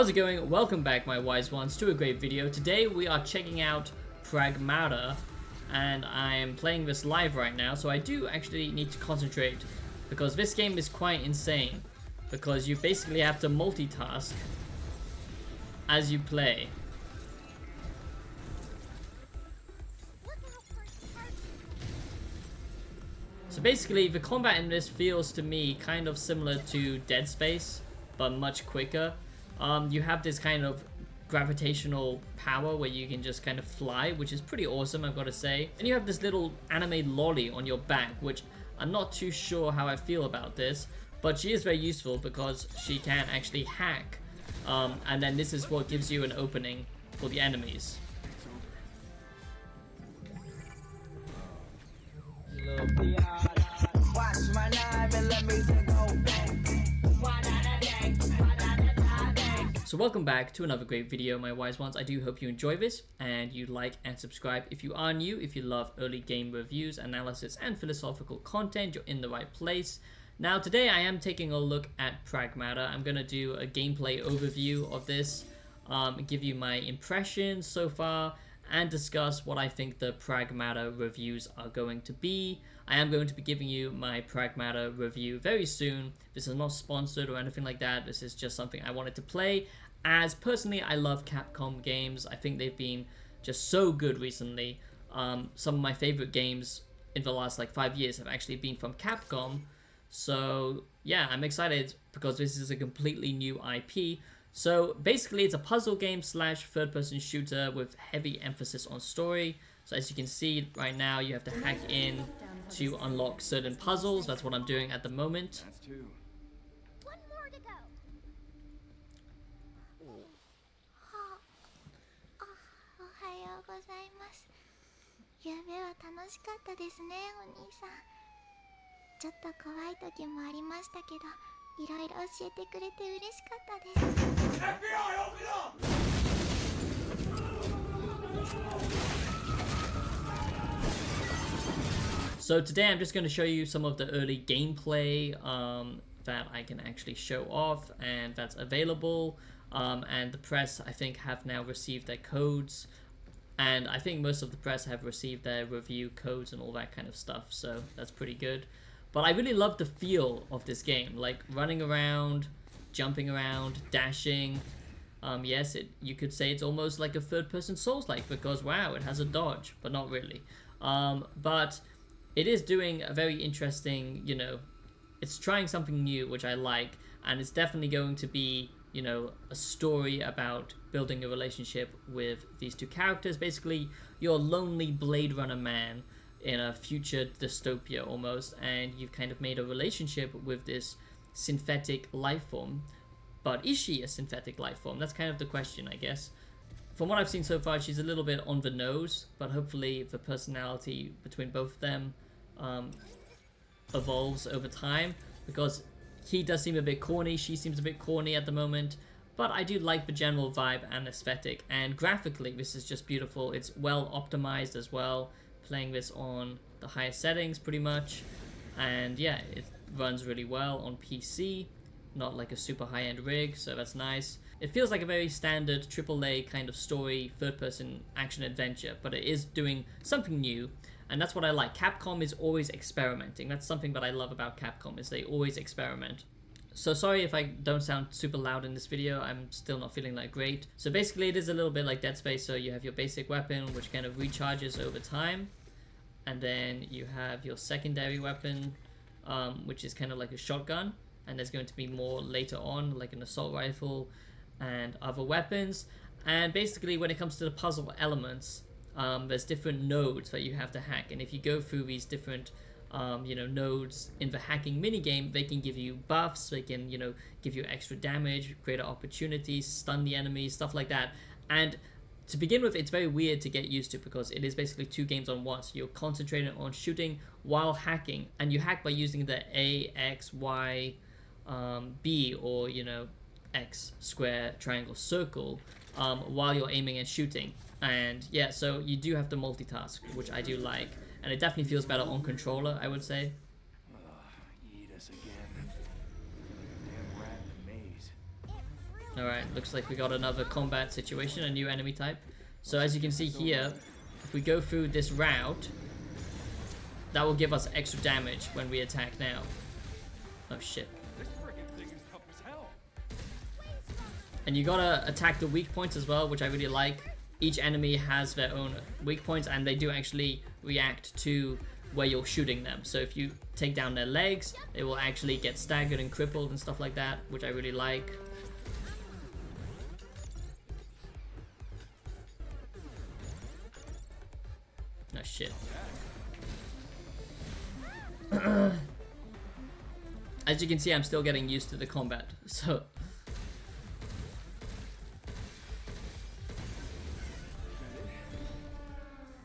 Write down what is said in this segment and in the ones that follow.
How's it going? Welcome back, my wise ones, to a great video. Today we are checking out Pragmata, and I am playing this live right now, so I do actually need to concentrate because this game is quite insane, because you basically have to multitask as you play. So basically the combat in this feels to me kind of similar to Dead Space, but much quicker. You have this kind of gravitational power where you can just kind of fly, which is pretty awesome, I've got to say. And you have this little anime lolly on your back, which I'm not too sure how I feel about this, but she is very useful because she can actually hack. And then this is what gives you an opening for the enemies. So welcome back to another great video, my wise ones. I do hope you enjoy this and you like and subscribe if you are new. If you love early game reviews, analysis and philosophical content, you're in the right place. Now today I am taking a look at Pragmata. I'm going to do a gameplay overview of this, give you my impressions so far, and discuss what I think the Pragmata reviews are going to be. I am going to be giving you my Pragmata review very soon. This is not sponsored or anything like that. This is just something I wanted to play, as personally I love Capcom games. I think they've been just so good recently. Some of my favorite games in the last like 5 years have actually been from Capcom. So yeah, I'm excited because this is a completely new IP. So basically it's a puzzle game slash third-person shooter with heavy emphasis on story. So as you can see right now, you have to hack in to unlock certain puzzles. That's what I'm doing at the moment. That's two. One more to go. Ohayou gozaimasu. ゆうべは楽しかったですね、お兄さん。ちょっと怖い時もありましたけど、いろいろ教えてくれて嬉しかったです。FBI, open up! So today I'm just going to show you some of the early gameplay that I can actually show off and that's available. And the press, I think, have now received their codes. And I think most of the press have received their review codes and all that kind of stuff. So that's pretty good. But I really love the feel of this game. Like running around, jumping around, dashing. Yes, you could say it's almost like a third-person Souls-like because, wow, it has a dodge. But not really. But it is doing a very interesting, you know, it's trying something new, which I like, and it's definitely going to be, you know, a story about building a relationship with these two characters. Basically, you're a lonely Blade Runner man in a future dystopia almost, and you've kind of made a relationship with this synthetic life form. But is she a synthetic life form? That's kind of the question, I guess. From what I've seen so far, she's a little bit on the nose, but hopefully the personality between both of them evolves over time, because he does seem a bit corny, she seems a bit corny at the moment, but I do like the general vibe and aesthetic, and graphically this is just beautiful. It's well optimized as well, playing this on the highest settings pretty much, and yeah, it runs really well on PC, not like a super high-end rig, so that's nice. It feels like a very standard AAA kind of story, third-person action-adventure, but it is doing something new, and that's what I like. Capcom is always experimenting. That's something that I love about Capcom, is they always experiment. So sorry if I don't sound super loud in this video, I'm still not feeling that great. So basically it is a little bit like Dead Space, so you have your basic weapon, which kind of recharges over time, and then you have your secondary weapon, which is kind of like a shotgun, and there's going to be more later on, like an assault rifle and other weapons. And basically when it comes to the puzzle elements, there's different nodes that you have to hack, and if you go through these different you know, nodes in the hacking minigame, they can give you buffs, they can, you know, give you extra damage, greater opportunities, stun the enemies, stuff like that. And to begin with, it's very weird to get used to because it is basically two games on one. So you're concentrating on shooting while hacking, and you hack by using the A, X, Y, B, or, you know, X, square, triangle, circle, while you're aiming and shooting. And yeah, so you do have to multitask, which I do like, and it definitely feels better on controller, I would say. Eat us again. Damn rat in the maze. It really Alright, looks like we got another combat situation, a new enemy type. So as you can see here, if we go through this route, that will give us extra damage when we attack now. Oh shit. And you gotta attack the weak points as well, which I really like. Each enemy has their own weak points, and they do actually react to where you're shooting them. So if you take down their legs, they will actually get staggered and crippled and stuff like that, which I really like. Oh shit. As you can see, I'm still getting used to the combat, so...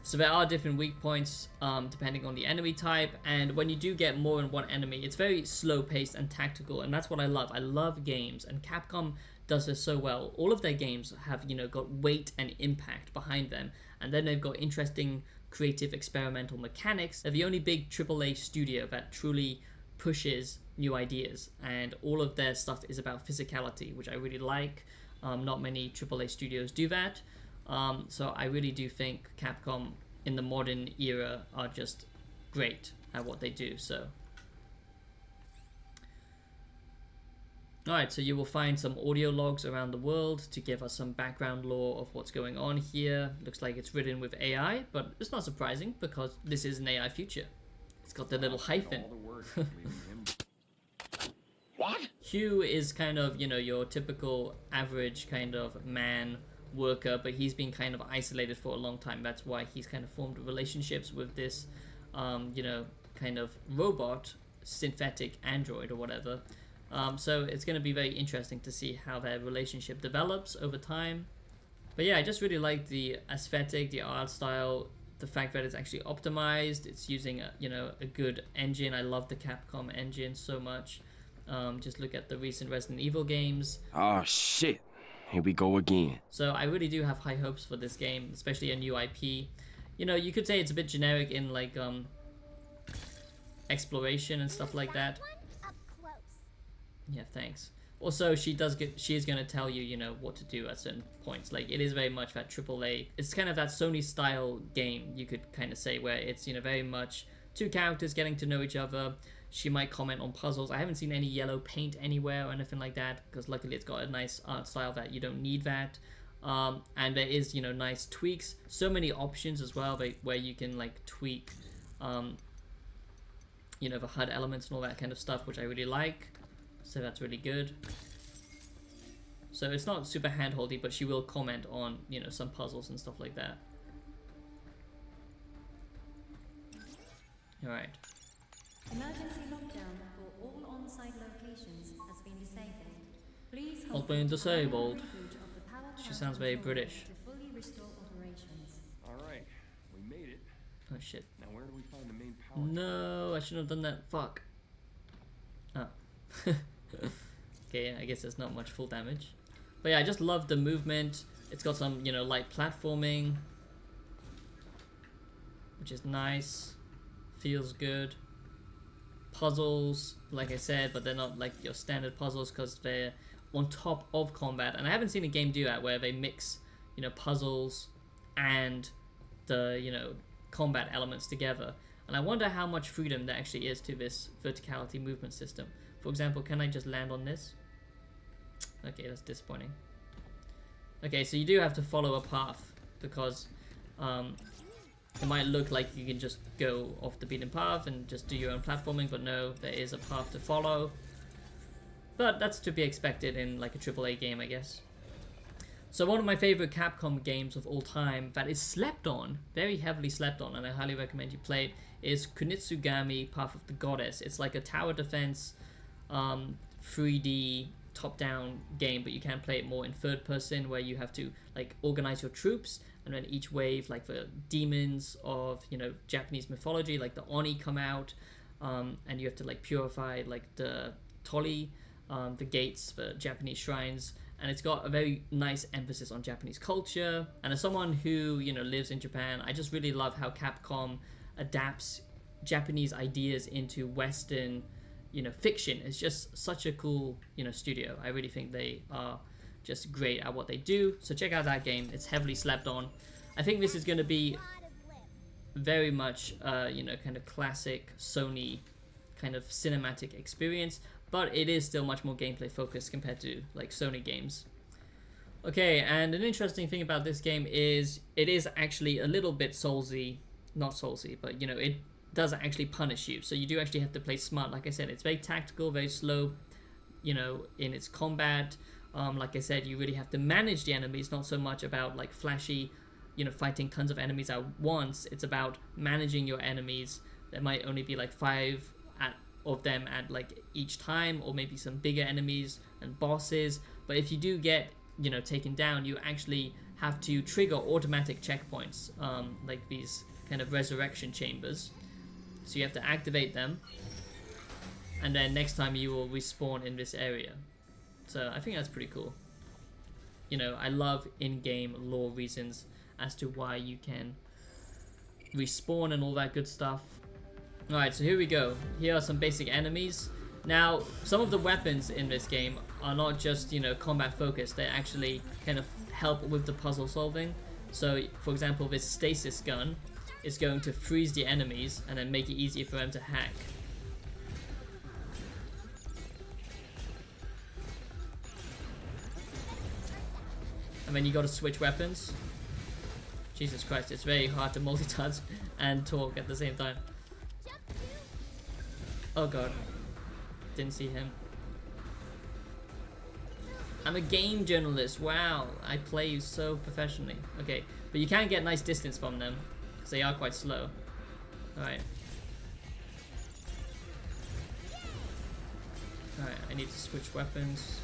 So there are different weak points depending on the enemy type, and when you do get more than one enemy, it's very slow paced and tactical, and that's what I love. I love games, and Capcom does this so well. All of their games have, you know, got weight and impact behind them, and then they've got interesting, creative, experimental mechanics. They're the only big AAA studio that truly pushes new ideas, and all of their stuff is about physicality, which I really like. Not many AAA studios do that. So I really do think Capcom in the modern era are just great at what they do. So, alright, so you will find some audio logs around the world to give us some background lore of what's going on here. Looks like it's written with AI, but it's not surprising because this is an AI future. It's got the little hyphen. What? Hugh is kind of, you know, your typical average kind of man worker, but he's been kind of isolated for a long time. That's why he's kind of formed relationships with this you know, kind of robot, synthetic android or whatever. So it's going to be very interesting to see how their relationship develops over time. But yeah, I just really like the aesthetic, the art style, the fact that it's actually optimized. It's using a, you know, a good engine. I love the Capcom engine so much. Just look at the recent Resident Evil games. Oh shit. Here we go again. So I really do have high hopes for this game, especially a new IP. You know, you could say it's a bit generic in like exploration and stuff like that. Yeah, thanks. Also, she is going to tell you, you know, what to do at certain points. Like, it is very much that AAA. It's kind of that Sony style game, you could kind of say, where it's, you know, very much two characters getting to know each other. She might comment on puzzles. I haven't seen any yellow paint anywhere or anything like that, because luckily it's got a nice art style that you don't need that. And there is, you know, nice tweaks. So many options as well, where you can like tweak, you know, the HUD elements and all that kind of stuff, which I really like. So that's really good. So it's not super handholdy, but she will comment on, you know, some puzzles and stuff like that. All right. Emergency lockdown for all on-site locations has been disabled. Please Has been disabled. reboot of the power She plant sounds very controller British. to fully restore operations. Alright, we made it. Oh shit. Now where do we find the main power? No, I shouldn't have done that. Fuck. Oh. Okay, I guess there's not much full damage. But yeah, I just love the movement. It's got some, you know, light platforming, which is nice. Feels good. Puzzles, like I said, but they're not like your standard puzzles because they're on top of combat. And I haven't seen a game do that where they mix, you know, puzzles and the, you know, combat elements together. And I wonder how much freedom there actually is to this verticality movement system. For example, can I just land on this? Okay, that's disappointing. Okay, so you do have to follow a path because it might look like you can just go off the beaten path and just do your own platforming, but no, there is a path to follow. But that's to be expected in like a AAA game, I guess. So one of my favorite Capcom games of all time that is slept on, very heavily slept on, and I highly recommend you play it, is Kunitsugami Path of the Goddess. It's like a tower defense 3D top-down game, but you can play it more in third person, where you have to like organize your troops, and then each wave, like the demons of, you know, Japanese mythology, like the Oni, come out, and you have to like purify like the Toli, the gates, the Japanese shrines. And it's got a very nice emphasis on Japanese culture. And as someone who, you know, lives in Japan, I just really love how Capcom adapts Japanese ideas into Western, you know, fiction. It's just such a cool, you know, studio. I really think they are just great at what they do. So check out that game. It's heavily slept on. I think this is going to be very much, you know, kind of classic Sony kind of cinematic experience, but it is still much more gameplay focused compared to like Sony games. Okay, and an interesting thing about this game is it is actually a little bit soulsy, not soulsy, but you know, it does actually punish you. So you do actually have to play smart. Like I said, it's very tactical, very slow, you know, in its combat. Like I said, you really have to manage the enemies, not so much about like flashy, you know, fighting tons of enemies at once. It's about managing your enemies. There might only be like 5 of them at like each time, or maybe some bigger enemies and bosses. But if you do get, you know, taken down, you actually have to trigger automatic checkpoints, like these kind of resurrection chambers. So you have to activate them, and then next time you will respawn in this area. So I think that's pretty cool. You know, I love in-game lore reasons as to why you can respawn and all that good stuff. Alright, so here we go. Here are some basic enemies. Now, some of the weapons in this game are not just, you know, combat focused. They actually kind of help with the puzzle solving. So, for example, this stasis gun is going to freeze the enemies and then make it easier for them to hack. And then you got to switch weapons. Jesus Christ, it's very hard to multitask and talk at the same time. Oh god. Didn't see him. I'm a game journalist. Wow, I play so professionally. Okay, but you can get nice distance from them because they are quite slow. Alright. Alright, I need to switch weapons.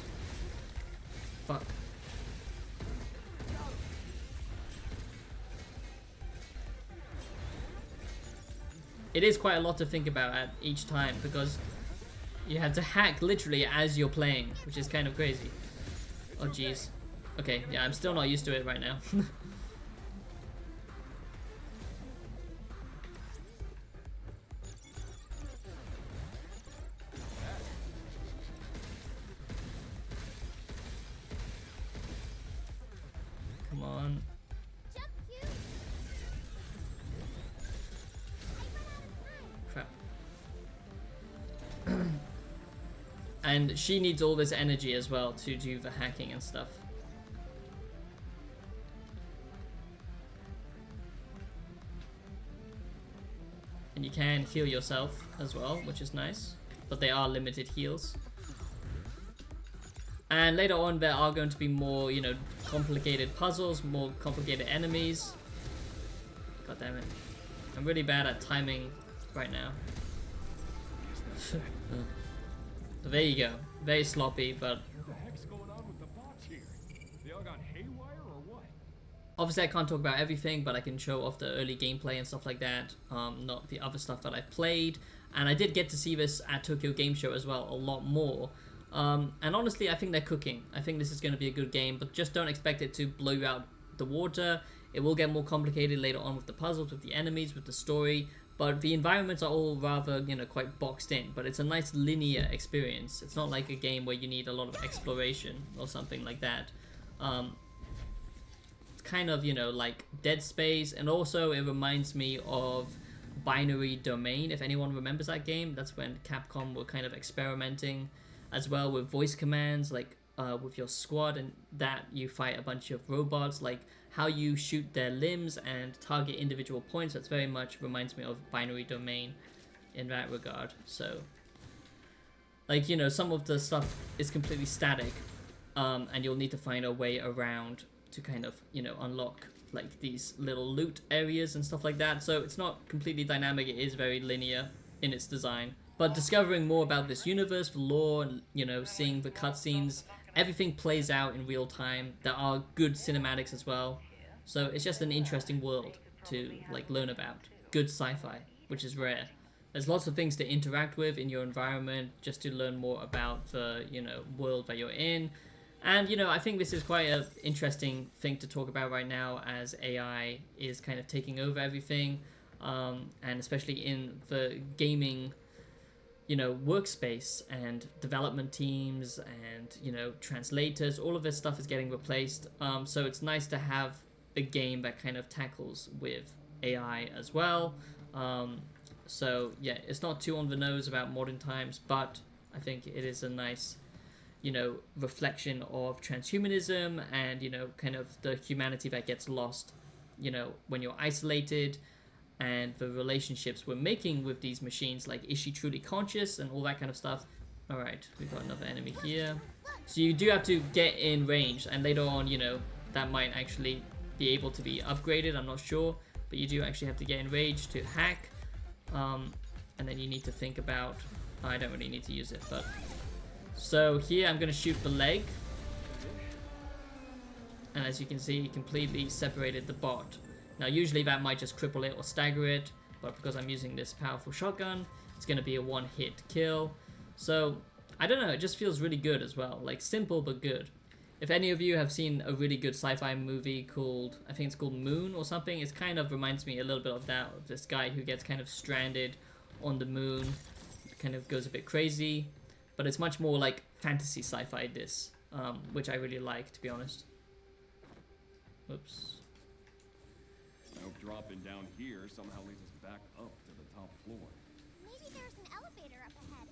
Fuck. It is quite a lot to think about at each time because you have to hack literally as you're playing, which is kind of crazy. Oh jeez. Okay, yeah, I'm still not used to it right now. Come on. Crap. And she needs all this energy as well to do the hacking and stuff. And you can heal yourself as well, which is nice. But they are limited heals. And later on there are going to be more, you know, complicated puzzles, more complicated enemies. God damn it. I'm really bad at timing right now. So there you go. Very sloppy, but What the heck's going on with the bots here? They all got haywire or what? obviously I can't talk about everything, but I can show off the early gameplay and stuff like that. Not the other stuff that I played. And I did get to see this at Tokyo Game Show as well, a lot more. And honestly, I think they're cooking. I think this is going to be a good game, but just don't expect it to blow you out the water. It will get more complicated later on with the puzzles, with the enemies, with the story. But the environments are all rather, you know, quite boxed in. But it's a nice linear experience. It's not like a game where you need a lot of exploration or something like that. It's kind of, you know, like Dead Space. And also it reminds me of Binary Domain, if anyone remembers that game. That's when Capcom were kind of experimenting as well with voice commands, like with your squad, and that you fight a bunch of robots, like how you shoot their limbs and target individual points. That's very much reminds me of Binary Domain in that regard. So, like, you know, some of the stuff is completely static, and you'll need to find a way around to kind of, you know, unlock like these little loot areas and stuff like that. So it's not completely dynamic, it is very linear in its design. But discovering more about this universe, the lore, and, you know, seeing the cutscenes, everything plays out in real time. There are good cinematics as well. So it's just an interesting world to like learn about. Good sci-fi, which is rare. There's lots of things to interact with in your environment just to learn more about the, you know, world that you're in. And, you know, I think this is quite an interesting thing to talk about right now as AI is kind of taking over everything. And especially in the gaming you know, workspace and development teams and, you know, translators. All of this stuff is getting replaced. So it's nice to have a game that kind of tackles with AI as well. So yeah, it's not too on the nose about modern times, but I think it is a nice, you know, reflection of transhumanism and, you know, kind of the humanity that gets lost, you know, when you're isolated, and the relationships we're making with these machines, like is she truly conscious and all that kind of stuff. All right, we've got another enemy here. So you do have to get in range, and later on, you know, that might actually be able to be upgraded, I'm not sure, but you do actually have to get in range to hack. And then you need to think about, I don't really need to use it, but so here I'm going to shoot the leg, and as you can see, it completely separated the bot. Now usually that might just cripple it or stagger it, but because I'm using this powerful shotgun, it's going to be a one-hit kill. So I don't know, it just feels really good as well, like simple but good. If any of you have seen a really good sci-fi movie called, I think it's called Moon or something, it kind of reminds me a little bit of that, of this guy who gets kind of stranded on the moon, kind of goes a bit crazy, but it's much more like fantasy sci-fi this, which I really like, to be honest. Oops. I hope dropping down here somehow leads us back up to the top floor. Maybe there's an elevator up ahead.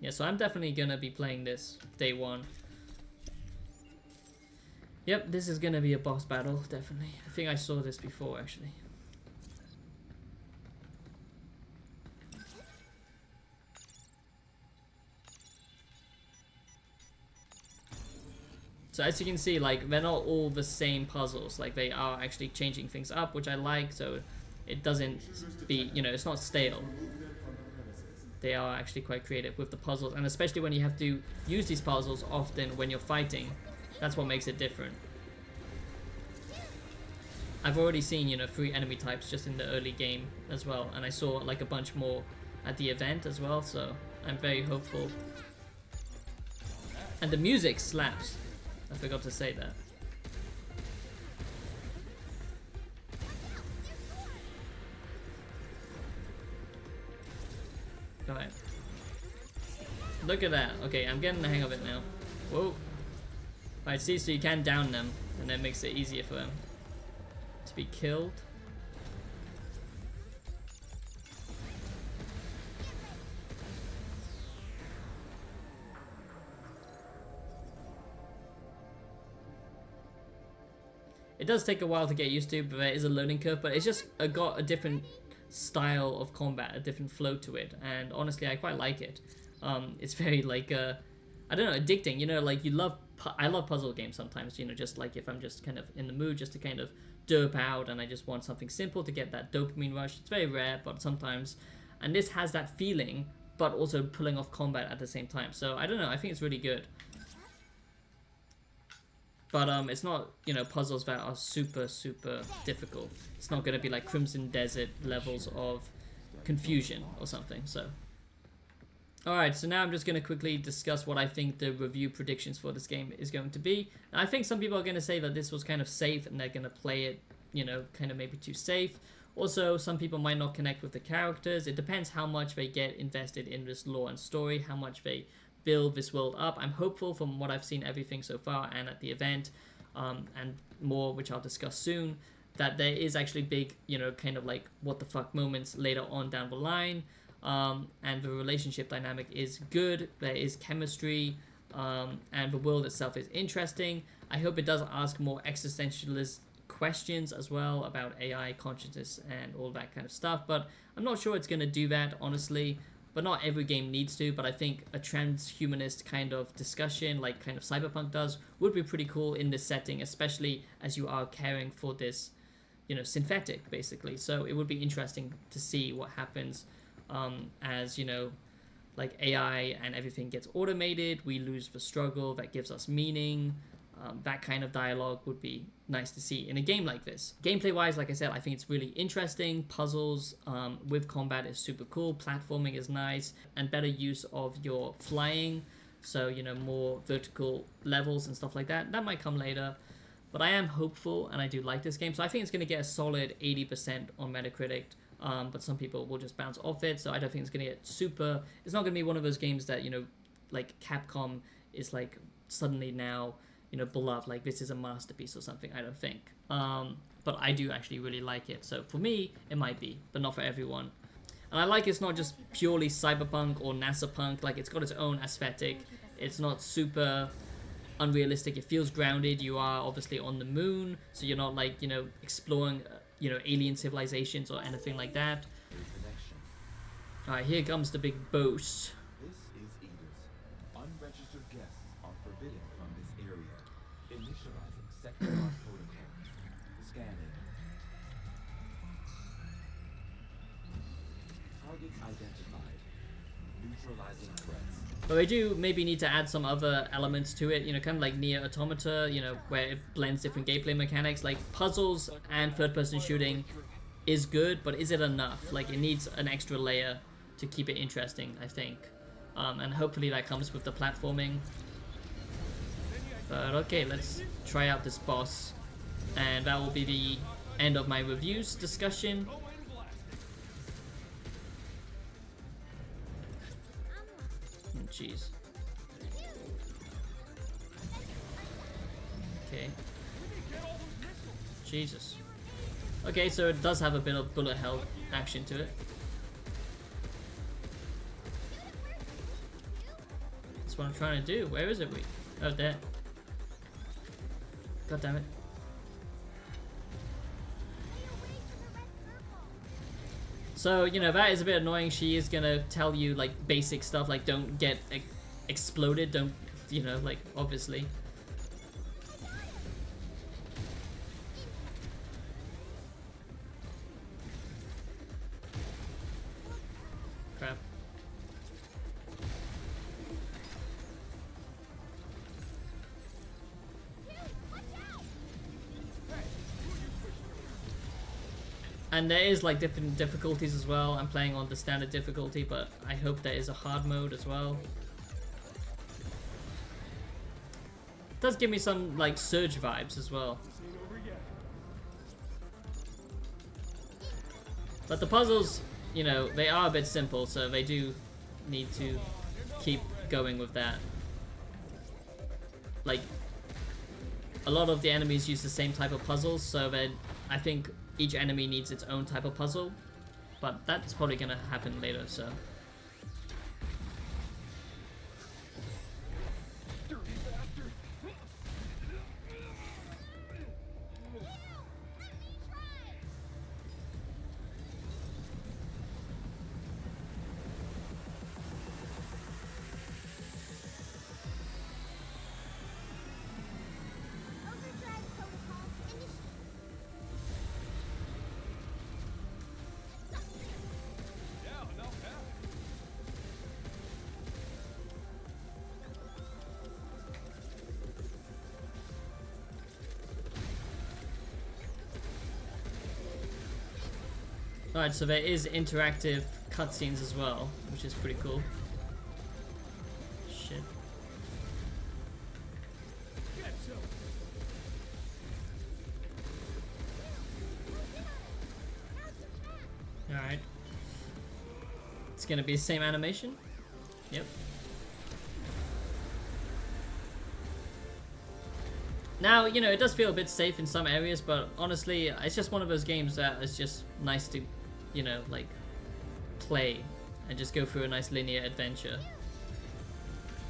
Yeah, so I'm definitely gonna be playing this day one. Yep, this is gonna be a boss battle, definitely. I think I saw this before, actually. So as you can see, like, they're not all the same puzzles. Like, they are actually changing things up, which I like, so it doesn't be, you know, it's not stale. They are actually quite creative with the puzzles, and especially when you have to use these puzzles often when you're fighting. That's what makes it different. I've already seen, you know, 3 enemy types just in the early game as well, and I saw like a bunch more at the event as well, so I'm very hopeful. And the music slaps. I forgot to say that. Alright. Look at that. Okay, I'm getting the hang of it now. Whoa. Alright, see, so you can down them, and that makes it easier for them to be killed. It does take a while to get used to, but there is a learning curve, but it's just got a different style of combat, a different flow to it, and honestly I quite like it. It's very like I don't know, addicting, you know, like I love puzzle games sometimes, you know, just like if I'm just kind of in the mood just to kind of derp out and I just want something simple to get that dopamine rush. It's very rare, but sometimes, and this has that feeling but also pulling off combat at the same time, so I don't know, I think it's really good. But it's not, you know, puzzles that are super difficult. It's not going to be like Crimson Desert levels of confusion or something, so. Alright, so now I'm just going to quickly discuss what I think the review predictions for this game is going to be. Now, I think some people are going to say that this was kind of safe and they're going to play it, you know, kind of maybe too safe. Also, some people might not connect with the characters. It depends how much they get invested in this lore and story, how much they build this world up. I'm hopeful from what I've seen everything so far and at the event, and more, which I'll discuss soon, that there is actually big, you know, kind of like what the fuck moments later on down the line, and the relationship dynamic is good, there is chemistry, and the world itself is interesting. I hope it does ask more existentialist questions as well about AI consciousness and all that kind of stuff, but I'm not sure it's going to do that, honestly. But not every game needs to, but I think a transhumanist kind of discussion, like kind of Cyberpunk does, would be pretty cool in this setting, especially as you are caring for this, you know, synthetic, basically. So it would be interesting to see what happens as, you know, like AI and everything gets automated, we lose the struggle that gives us meaning. That kind of dialogue would be nice to see in a game like this. Gameplay wise, like I said, I think it's really interesting. Puzzles with combat is super cool. Platforming is nice, and better use of your flying. So, you know, more vertical levels and stuff like that. That might come later. But I am hopeful, and I do like this game. So I think it's going to get a solid 80% on Metacritic. but some people will just bounce off it. So I don't think it's gonna get super. It's not gonna be one of those games that, you know, like Capcom is like suddenly now, you know, beloved, like this is a masterpiece or something. I don't think. But I do actually really like it. So for me, it might be, but not for everyone. And I like it's not just purely cyberpunk or NASA punk. Like, it's got its own aesthetic. It's not super unrealistic. It feels grounded. You are obviously on the moon, so you're not like, you know, exploring, you know, alien civilizations or anything like that. Alright, here comes the big boss. This is Edith. Unregistered guests are forbidden from this area. Initializing sector lock protocol. Scanning. Targets identified. Neutralizing threats. But we do maybe need to add some other elements to it, you know, kind of like Nier Automata, you know, where it blends different gameplay mechanics. Like, puzzles and third-person shooting is good, but is it enough? Like, it needs an extra layer to keep it interesting, I think. And hopefully that comes with the platforming. But okay, let's try out this boss. And that will be the end of my reviews discussion. Jeez. Okay. Jesus. Okay, so it does have a bit of bullet hell action to it. That's what I'm trying to do. Where is it? Oh, there. God damn it. So, you know, that is a bit annoying. She is gonna tell you, like, basic stuff, like, don't get exploded, don't, you know, like, obviously. Crap. And there is like different difficulties as well. I'm playing on the standard difficulty, but I hope there is a hard mode as well. It does give me some like Surge vibes as well. But the puzzles, you know, they are a bit simple, so they do need to keep going with that. Like, a lot of the enemies use the same type of puzzles, so then I think each enemy needs its own type of puzzle, but that's probably gonna happen later, so. Alright, so there is interactive cutscenes as well, which is pretty cool. Shit. Alright. It's gonna be the same animation? Yep. Now, you know, it does feel a bit safe in some areas, but honestly, it's just one of those games that is just nice to, you know, like, play and just go through a nice linear adventure.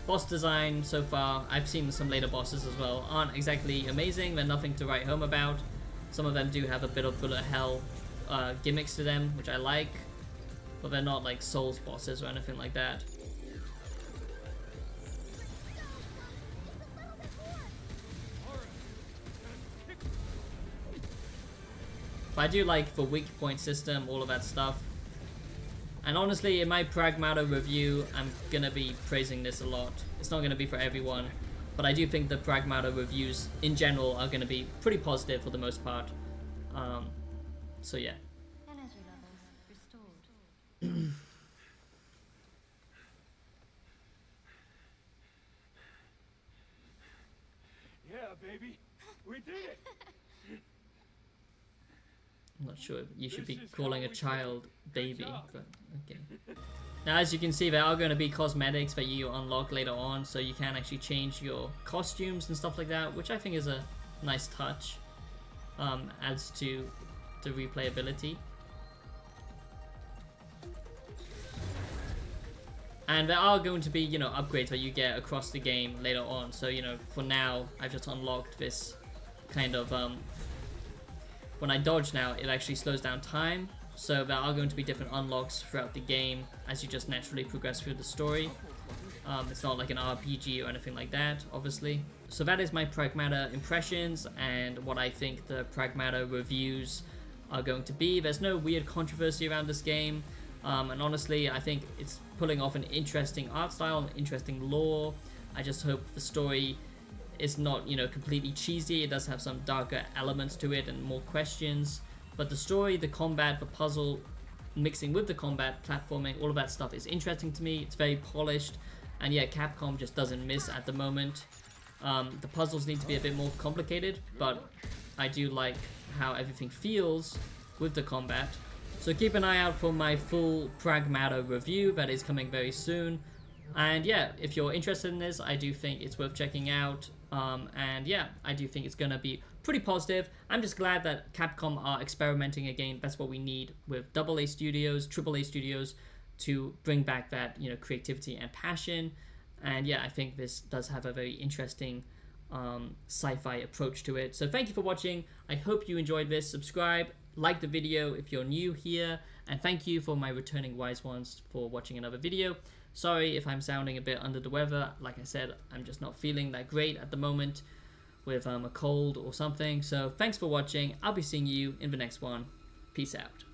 Boss design so far, I've seen some later bosses as well, aren't exactly amazing. They're nothing to write home about. Some of them do have a bit of bullet hell gimmicks to them, which I like, but they're not like Souls bosses or anything like that. But I do like the weak point system, all of that stuff. And honestly, in my Pragmata review, I'm gonna be praising this a lot. It's not gonna be for everyone, but I do think the Pragmata reviews in general are gonna be pretty positive for the most part. So yeah. Energy levels restored. Yeah, baby. We did it. I'm not sure if you should be calling a child baby, but okay. Now, as you can see, there are going to be cosmetics that you unlock later on, so you can actually change your costumes and stuff like that, which I think is a nice touch. Adds to the replayability. And there are going to be, you know, upgrades that you get across the game later on. So, you know, for now, I've just unlocked this kind of, when I dodge now, it actually slows down time. So there are going to be different unlocks throughout the game as you just naturally progress through the story. It's not like an RPG or anything like that, obviously. So that is my Pragmata impressions and what I think the Pragmata reviews are going to be. There's no weird controversy around this game. And honestly, I think it's pulling off an interesting art style, an interesting lore. I just hope the story is not, you know, completely cheesy. It does have some darker elements to it and more questions. But the story, the combat, the puzzle, mixing with the combat, platforming, all of that stuff is interesting to me. It's very polished. And yeah, Capcom just doesn't miss at the moment. The puzzles need to be a bit more complicated, but I do like how everything feels with the combat. So keep an eye out for my full Pragmata review that is coming very soon. And yeah, if you're interested in this, I do think it's worth checking out. And yeah, I do think it's going to be pretty positive. I'm just glad that Capcom are experimenting again. That's what we need with AA studios, AAA studios, to bring back that, you know, creativity and passion. And yeah, I think this does have a very interesting sci-fi approach to it. So thank you for watching. I hope you enjoyed this. Subscribe, like the video if you're new here, and thank you for my returning wise ones for watching another video. Sorry if I'm sounding a bit under the weather. Like I said, I'm just not feeling that great at the moment with a cold or something. So thanks for watching. I'll be seeing you in the next one. Peace out.